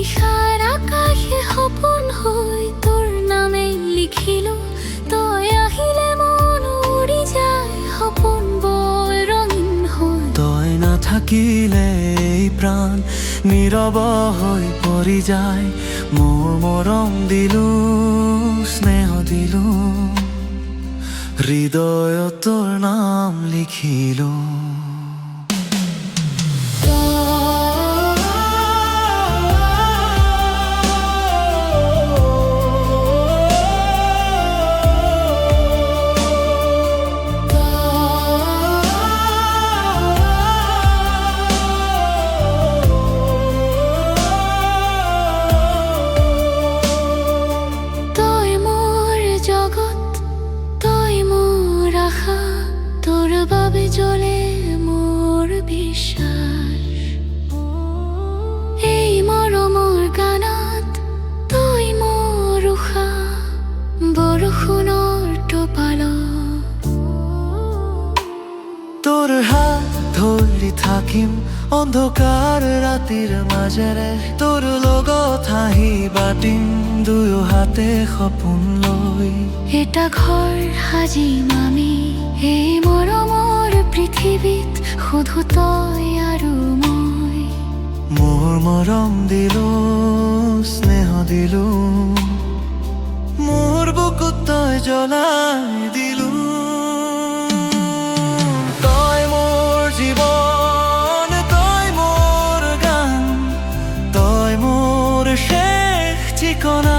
নিশাৰ আকাশে সপোন হৈ তোৰ নামে লিখিলো তই আহিলে মন উৰি যায় সপোন বৰ ৰঙীন হৈ তই নাথাকিলে এই প্ৰাণ নীৰৱ হৈ পৰি যায় মোৰ মৰম দিলো স্নেহ দিলো হৃদয়ত তোৰ নাম লিখিলো জ্বলে মোৰ বিশ্বাস এই মৰমৰ গানত তই মোৰ উশাহ বৰষুণৰ টোপালত তোৰ হাত ধৰি থাকিম অন্ধকাৰ ৰাতিৰ মাজেৰে তোৰ লগত হাঁহি বাটিম দুয়ো হাতে সপোন লৈ এটা ঘৰ সাজিম আমি এই মৰমৰ পৃথিৱীত শুধু তই আৰু মই মোৰ মৰম দিলো স্নেহ দিলো মোৰ বুকুত তই জ্বলাই দিলো তই মোৰ জীৱন তই মোৰ গান তই মোৰ শেষ ঠিকনা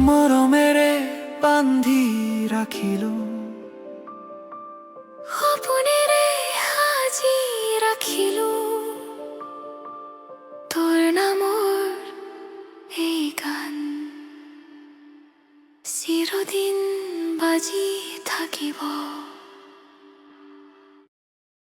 মৰমেৰে বান্ধি ৰাখিলো সপোনেৰে সাজি ৰাখিলো তোৰ নামৰ এই গান চিৰদিন বাজি থাকিব।